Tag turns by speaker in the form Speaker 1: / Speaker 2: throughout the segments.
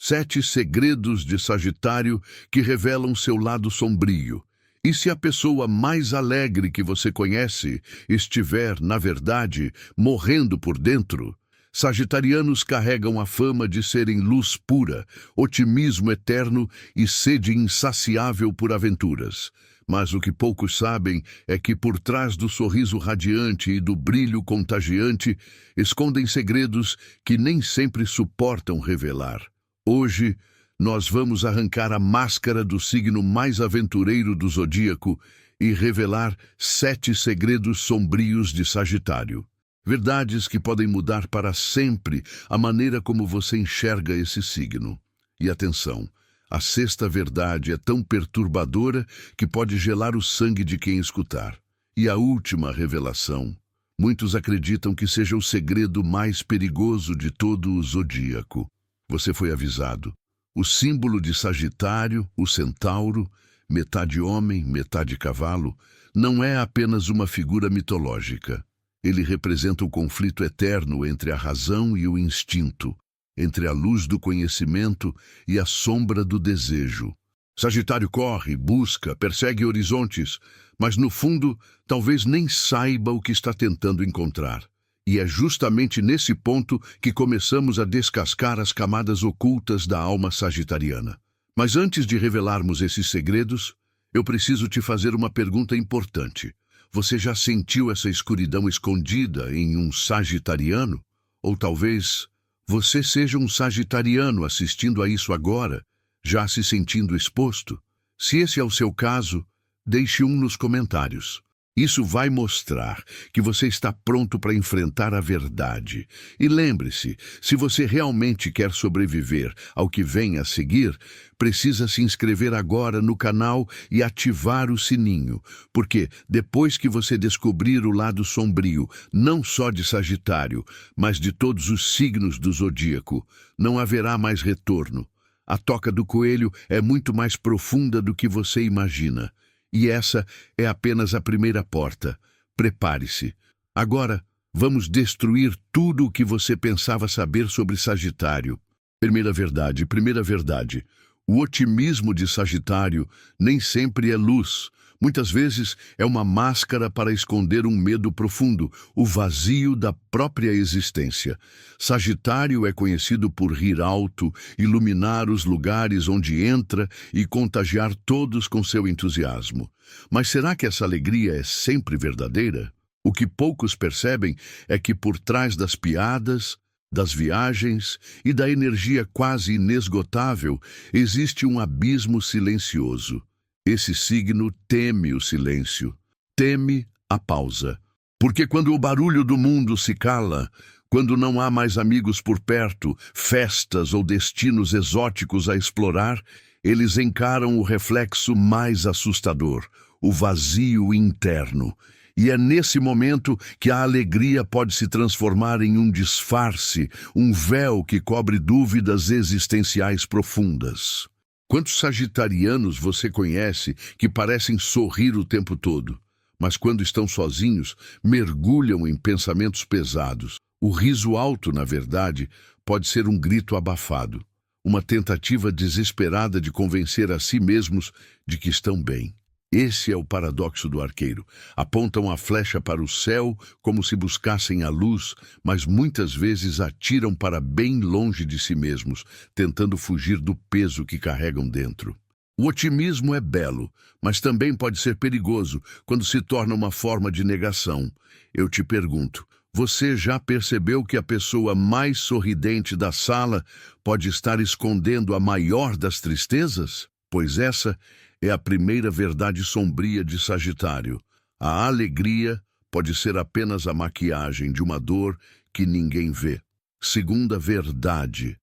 Speaker 1: 7 segredos de Sagitário que revelam seu lado sombrio. E se a pessoa mais alegre que você conhece estiver, na verdade, morrendo por dentro? Sagitarianos carregam a fama de serem luz pura, otimismo eterno e sede insaciável por aventuras. Mas o que poucos sabem é que por trás do sorriso radiante e do brilho contagiante escondem segredos que nem sempre suportam revelar. Hoje, nós vamos arrancar a máscara do signo mais aventureiro do zodíaco e revelar 7 segredos sombrios de Sagitário. Verdades que podem mudar para sempre a maneira como você enxerga esse signo. E atenção, a 6ª verdade é tão perturbadora que pode gelar o sangue de quem escutar. E a última revelação, muitos acreditam que seja o segredo mais perigoso de todo o zodíaco. Você foi avisado. O símbolo de Sagitário, o centauro, metade homem, metade cavalo, não é apenas uma figura mitológica. Ele representa o conflito eterno entre a razão e o instinto, entre a luz do conhecimento e a sombra do desejo. Sagitário corre, busca, persegue horizontes, mas no fundo talvez nem saiba o que está tentando encontrar. E é justamente nesse ponto que começamos a descascar as camadas ocultas da alma sagitariana. Mas antes de revelarmos esses segredos, eu preciso te fazer uma pergunta importante. Você já sentiu essa escuridão escondida em um sagitariano? Ou talvez você seja um sagitariano assistindo a isso agora, já se sentindo exposto? Se esse é o seu caso, deixe um nos comentários. Isso vai mostrar que você está pronto para enfrentar a verdade. E lembre-se, se você realmente quer sobreviver ao que vem a seguir, precisa se inscrever agora no canal e ativar o sininho, porque depois que você descobrir o lado sombrio, não só de Sagitário, mas de todos os signos do zodíaco, não haverá mais retorno. A toca do coelho é muito mais profunda do que você imagina. E essa é apenas a primeira porta. Prepare-se. Agora, vamos destruir tudo o que você pensava saber sobre Sagitário. Primeira verdade. O otimismo de Sagitário nem sempre é luz. Muitas vezes é uma máscara para esconder um medo profundo, o vazio da própria existência. Sagitário é conhecido por rir alto, iluminar os lugares onde entra e contagiar todos com seu entusiasmo. Mas será que essa alegria é sempre verdadeira? O que poucos percebem é que por trás das piadas, das viagens e da energia quase inesgotável existe um abismo silencioso. Esse signo teme o silêncio, teme a pausa. Porque quando o barulho do mundo se cala, quando não há mais amigos por perto, festas ou destinos exóticos a explorar, eles encaram o reflexo mais assustador, o vazio interno. E é nesse momento que a alegria pode se transformar em um disfarce, um véu que cobre dúvidas existenciais profundas. Quantos sagitarianos você conhece que parecem sorrir o tempo todo, mas quando estão sozinhos, mergulham em pensamentos pesados? O riso alto, na verdade, pode ser um grito abafado, uma tentativa desesperada de convencer a si mesmos de que estão bem. Esse é o paradoxo do arqueiro. Apontam a flecha para o céu como se buscassem a luz, mas muitas vezes atiram para bem longe de si mesmos, tentando fugir do peso que carregam dentro. O otimismo é belo, mas também pode ser perigoso quando se torna uma forma de negação. Eu te pergunto, você já percebeu que a pessoa mais sorridente da sala pode estar escondendo a maior das tristezas? Pois essa é a primeira verdade sombria de Sagitário. A alegria pode ser apenas a maquiagem de uma dor que ninguém vê. Segunda verdade.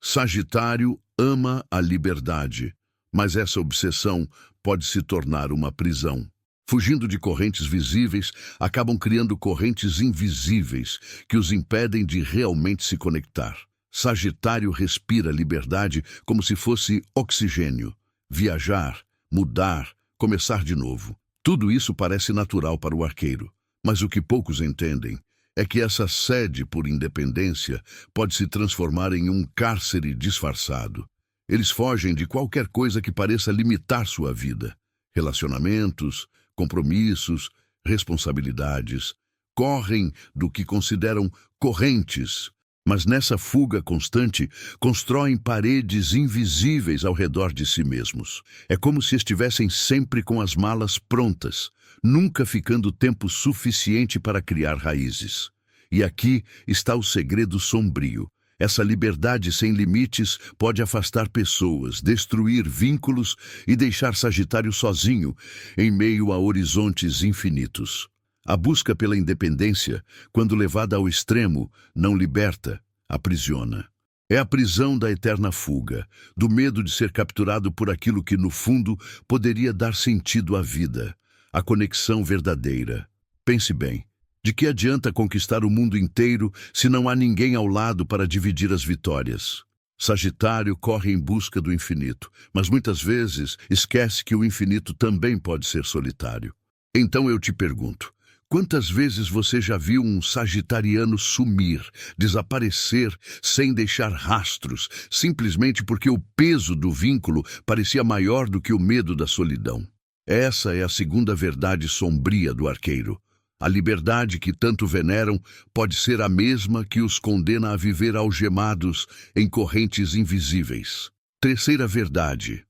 Speaker 1: Sagitário ama a liberdade, mas essa obsessão pode se tornar uma prisão. Fugindo de correntes visíveis, acabam criando correntes invisíveis que os impedem de realmente se conectar. Sagitário respira liberdade como se fosse oxigênio. Viajar, mudar, começar de novo. Tudo isso parece natural para o arqueiro. Mas o que poucos entendem é que essa sede por independência pode se transformar em um cárcere disfarçado. Eles fogem de qualquer coisa que pareça limitar sua vida. Relacionamentos, compromissos, responsabilidades. Correm do que consideram correntes, mas nessa fuga constante constroem paredes invisíveis ao redor de si mesmos. É como se estivessem sempre com as malas prontas, nunca ficando tempo suficiente para criar raízes. E aqui está o segredo sombrio. Essa liberdade sem limites pode afastar pessoas, destruir vínculos e deixar Sagitário sozinho em meio a horizontes infinitos. A busca pela independência, quando levada ao extremo, não liberta, aprisiona. É a prisão da eterna fuga, do medo de ser capturado por aquilo que, no fundo, poderia dar sentido à vida, a conexão verdadeira. Pense bem. De que adianta conquistar o mundo inteiro se não há ninguém ao lado para dividir as vitórias? Sagitário corre em busca do infinito, mas muitas vezes esquece que o infinito também pode ser solitário. Então eu te pergunto, quantas vezes você já viu um sagitariano sumir, desaparecer, sem deixar rastros, simplesmente porque o peso do vínculo parecia maior do que o medo da solidão? Essa é a segunda verdade sombria do arqueiro. A liberdade que tanto veneram pode ser a mesma que os condena a viver algemados em correntes invisíveis. Terceira verdade.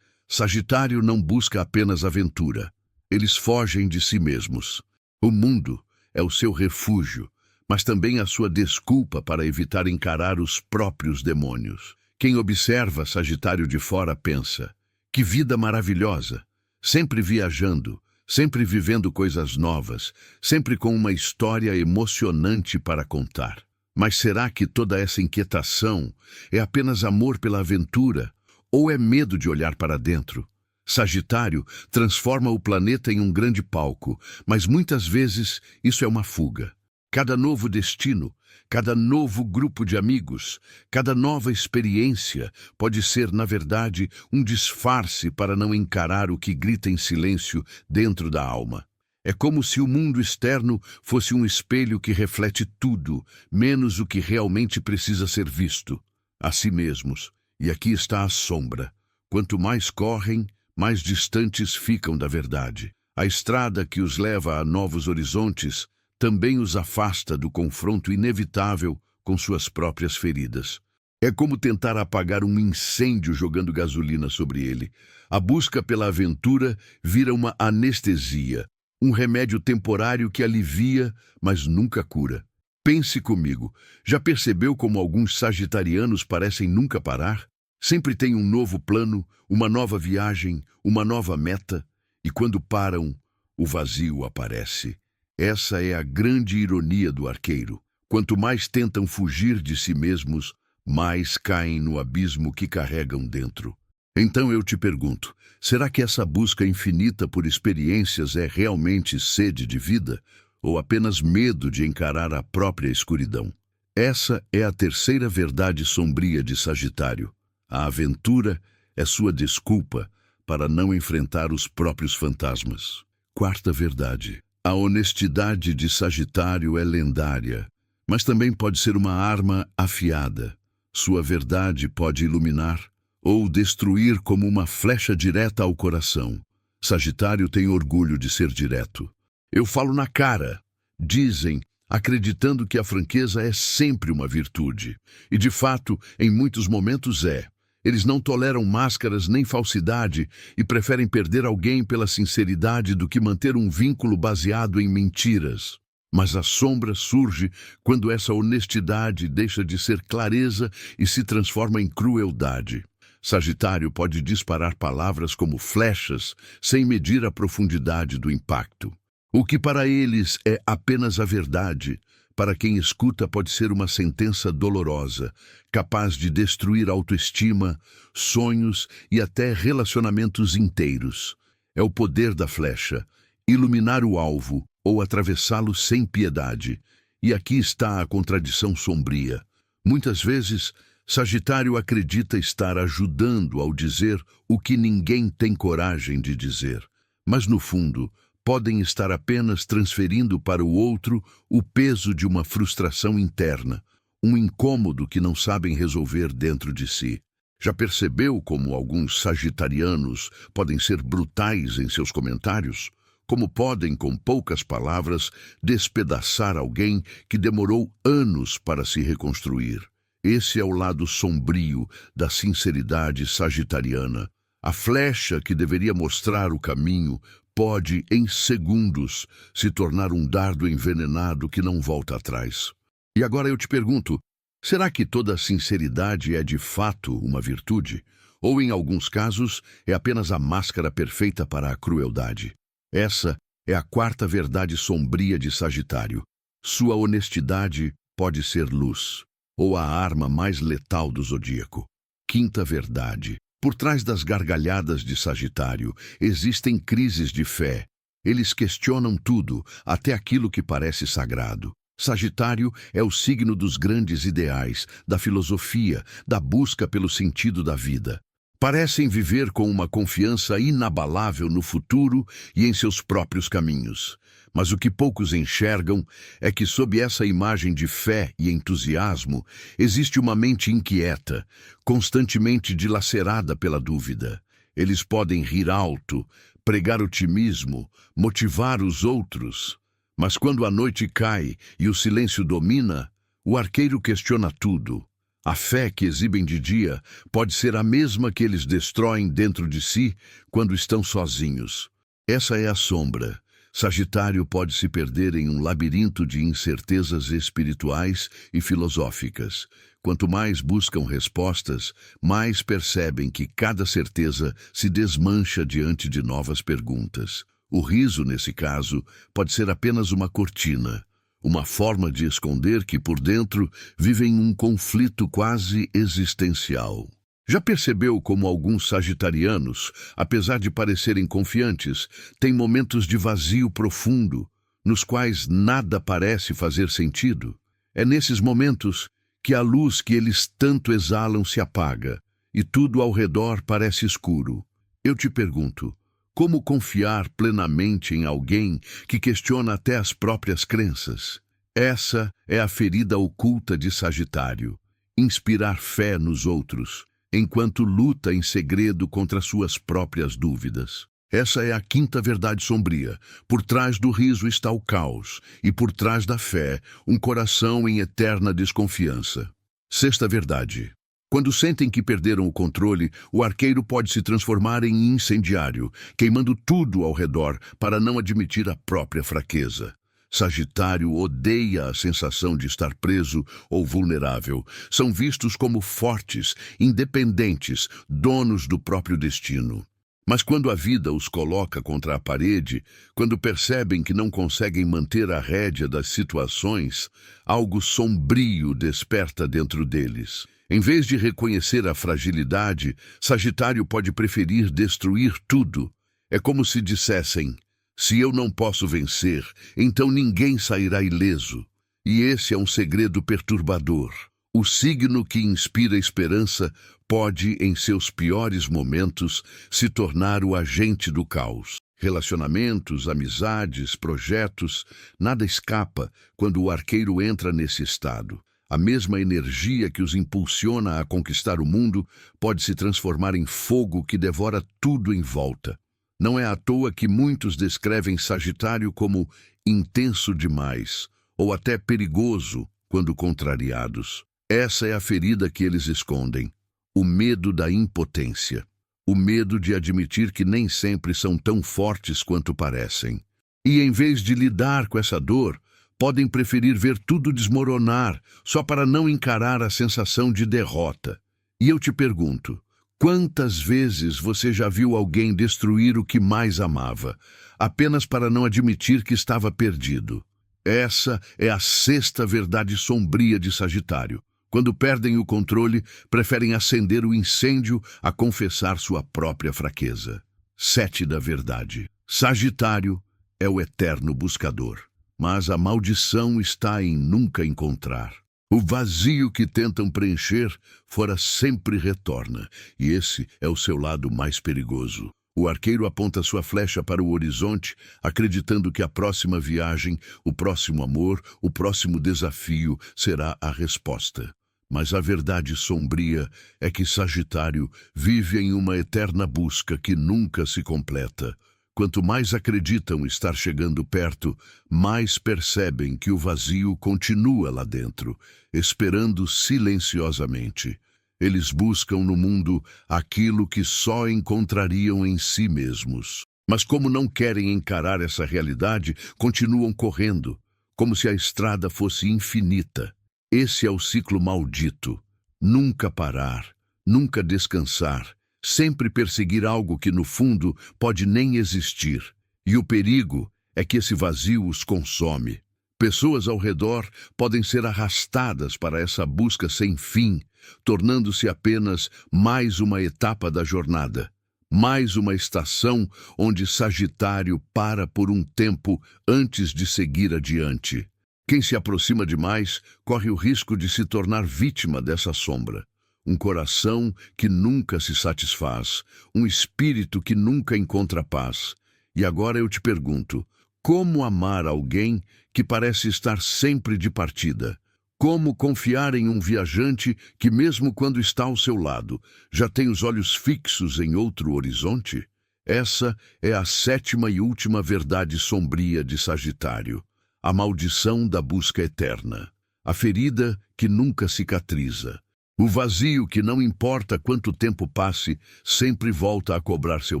Speaker 1: Sagitário não busca apenas aventura. Eles fogem de si mesmos. O mundo é o seu refúgio, mas também a sua desculpa para evitar encarar os próprios demônios. Quem observa Sagitário de fora pensa: que vida maravilhosa! Sempre viajando, sempre vivendo coisas novas, sempre com uma história emocionante para contar. Mas será que toda essa inquietação é apenas amor pela aventura ou é medo de olhar para dentro? Sagitário transforma o planeta em um grande palco, mas muitas vezes isso é uma fuga. Cada novo destino, cada novo grupo de amigos, cada nova experiência pode ser, na verdade, um disfarce para não encarar o que grita em silêncio dentro da alma. É como se o mundo externo fosse um espelho que reflete tudo, menos o que realmente precisa ser visto, a si mesmos. E aqui está a sombra. Quanto mais correm, mais distantes ficam da verdade. A estrada que os leva a novos horizontes também os afasta do confronto inevitável com suas próprias feridas. É como tentar apagar um incêndio jogando gasolina sobre ele. A busca pela aventura vira uma anestesia, um remédio temporário que alivia, mas nunca cura. Pense comigo, já percebeu como alguns sagitarianos parecem nunca parar? Sempre tem um novo plano, uma nova viagem, uma nova meta, e quando param, o vazio aparece. Essa é a grande ironia do arqueiro. Quanto mais tentam fugir de si mesmos, mais caem no abismo que carregam dentro. Então eu te pergunto, será que essa busca infinita por experiências é realmente sede de vida, ou apenas medo de encarar a própria escuridão? Essa é a terceira verdade sombria de Sagitário. A aventura é sua desculpa para não enfrentar os próprios fantasmas. Quarta verdade. A honestidade de Sagitário é lendária, mas também pode ser uma arma afiada. Sua verdade pode iluminar ou destruir como uma flecha direta ao coração. Sagitário tem orgulho de ser direto. Eu falo na cara, dizem, acreditando que a franqueza é sempre uma virtude. E de fato, em muitos momentos é. Eles não toleram máscaras nem falsidade e preferem perder alguém pela sinceridade do que manter um vínculo baseado em mentiras. Mas a sombra surge quando essa honestidade deixa de ser clareza e se transforma em crueldade. Sagitário pode disparar palavras como flechas sem medir a profundidade do impacto. O que para eles é apenas a verdade, para quem escuta pode ser uma sentença dolorosa, capaz de destruir autoestima, sonhos e até relacionamentos inteiros. É o poder da flecha, iluminar o alvo ou atravessá-lo sem piedade. E aqui está a contradição sombria. Muitas vezes, Sagitário acredita estar ajudando ao dizer o que ninguém tem coragem de dizer. Mas no fundo, podem estar apenas transferindo para o outro o peso de uma frustração interna, um incômodo que não sabem resolver dentro de si. Já percebeu como alguns sagitarianos podem ser brutais em seus comentários? Como podem, com poucas palavras, despedaçar alguém que demorou anos para se reconstruir? Esse é o lado sombrio da sinceridade sagitariana. A flecha que deveria mostrar o caminho pode, em segundos, se tornar um dardo envenenado que não volta atrás. E agora eu te pergunto, será que toda sinceridade é de fato uma virtude? Ou, em alguns casos, é apenas a máscara perfeita para a crueldade? Essa é a quarta verdade sombria de Sagitário. Sua honestidade pode ser luz, ou a arma mais letal do zodíaco. Quinta verdade. Por trás das gargalhadas de Sagitário, existem crises de fé. Eles questionam tudo, até aquilo que parece sagrado. Sagitário é o signo dos grandes ideais, da filosofia, da busca pelo sentido da vida. Parecem viver com uma confiança inabalável no futuro e em seus próprios caminhos. Mas o que poucos enxergam é que, sob essa imagem de fé e entusiasmo, existe uma mente inquieta, constantemente dilacerada pela dúvida. Eles podem rir alto, pregar otimismo, motivar os outros. Mas quando a noite cai e o silêncio domina, o arqueiro questiona tudo. A fé que exibem de dia pode ser a mesma que eles destroem dentro de si quando estão sozinhos. Essa é a sombra. Sagitário pode se perder em um labirinto de incertezas espirituais e filosóficas. Quanto mais buscam respostas, mais percebem que cada certeza se desmancha diante de novas perguntas. O riso, nesse caso, pode ser apenas uma cortina, uma forma de esconder que, por dentro, vivem um conflito quase existencial. Já percebeu como alguns sagitarianos, apesar de parecerem confiantes, têm momentos de vazio profundo, nos quais nada parece fazer sentido? É nesses momentos que a luz que eles tanto exalam se apaga, e tudo ao redor parece escuro. Eu te pergunto, como confiar plenamente em alguém que questiona até as próprias crenças? Essa é a ferida oculta de Sagitário. Inspirar fé nos outros, enquanto luta em segredo contra suas próprias dúvidas. Essa é a quinta verdade sombria. Por trás do riso está o caos, e por trás da fé, um coração em eterna desconfiança. Sexta verdade. Quando sentem que perderam o controle, o arqueiro pode se transformar em incendiário, queimando tudo ao redor para não admitir a própria fraqueza. Sagitário odeia a sensação de estar preso ou vulnerável. São vistos como fortes, independentes, donos do próprio destino. Mas quando a vida os coloca contra a parede, quando percebem que não conseguem manter a rédea das situações, algo sombrio desperta dentro deles. Em vez de reconhecer a fragilidade, Sagitário pode preferir destruir tudo. É como se dissessem: se eu não posso vencer, então ninguém sairá ileso. E esse é um segredo perturbador. O signo que inspira esperança pode, em seus piores momentos, se tornar o agente do caos. Relacionamentos, amizades, projetos, nada escapa quando o arqueiro entra nesse estado. A mesma energia que os impulsiona a conquistar o mundo pode se transformar em fogo que devora tudo em volta. Não é à toa que muitos descrevem Sagitário como intenso demais, ou até perigoso quando contrariados. Essa é a ferida que eles escondem, o medo da impotência, o medo de admitir que nem sempre são tão fortes quanto parecem. E em vez de lidar com essa dor, podem preferir ver tudo desmoronar só para não encarar a sensação de derrota. E eu te pergunto, quantas vezes você já viu alguém destruir o que mais amava, apenas para não admitir que estava perdido? Essa é a sexta verdade sombria de Sagitário. Quando perdem o controle, preferem acender o incêndio a confessar sua própria fraqueza. Sétima verdade. Sagitário é o eterno buscador. Mas a maldição está em nunca encontrar. O vazio que tentam preencher fora sempre retorna, e esse é o seu lado mais perigoso. O arqueiro aponta sua flecha para o horizonte, acreditando que a próxima viagem, o próximo amor, o próximo desafio será a resposta. Mas a verdade sombria é que Sagitário vive em uma eterna busca que nunca se completa. Quanto mais acreditam estar chegando perto, mais percebem que o vazio continua lá dentro, esperando silenciosamente. Eles buscam no mundo aquilo que só encontrariam em si mesmos. Mas como não querem encarar essa realidade, continuam correndo, como se a estrada fosse infinita. Esse é o ciclo maldito. Nunca parar, nunca descansar, sempre perseguir algo que no fundo pode nem existir. E o perigo é que esse vazio os consome. Pessoas ao redor podem ser arrastadas para essa busca sem fim, tornando-se apenas mais uma etapa da jornada, mais uma estação onde Sagitário para por um tempo antes de seguir adiante. Quem se aproxima demais corre o risco de se tornar vítima dessa sombra. Um coração que nunca se satisfaz, um espírito que nunca encontra paz. E agora eu te pergunto, como amar alguém que parece estar sempre de partida? Como confiar em um viajante que, mesmo quando está ao seu lado, já tem os olhos fixos em outro horizonte? Essa é a sétima e última verdade sombria de Sagitário. A maldição da busca eterna. A ferida que nunca cicatriza. O vazio que, não importa quanto tempo passe, sempre volta a cobrar seu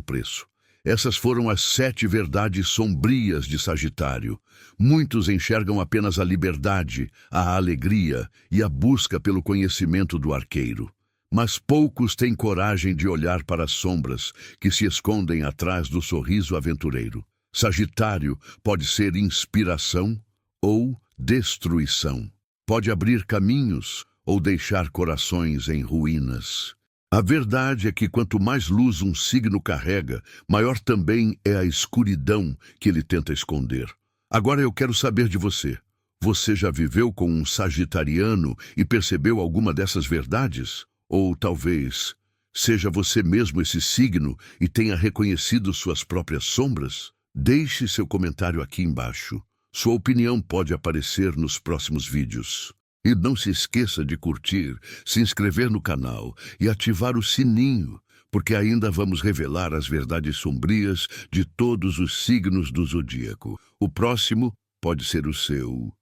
Speaker 1: preço. Essas foram as 7 verdades sombrias de Sagitário. Muitos enxergam apenas a liberdade, a alegria e a busca pelo conhecimento do arqueiro. Mas poucos têm coragem de olhar para as sombras que se escondem atrás do sorriso aventureiro. Sagitário pode ser inspiração ou destruição. Pode abrir caminhos ou deixar corações em ruínas. A verdade é que quanto mais luz um signo carrega, maior também é a escuridão que ele tenta esconder. Agora eu quero saber de você. Você já viveu com um sagitariano e percebeu alguma dessas verdades? Ou talvez seja você mesmo esse signo e tenha reconhecido suas próprias sombras? Deixe seu comentário aqui embaixo. Sua opinião pode aparecer nos próximos vídeos. E não se esqueça de curtir, se inscrever no canal e ativar o sininho, porque ainda vamos revelar as verdades sombrias de todos os signos do zodíaco. O próximo pode ser o seu.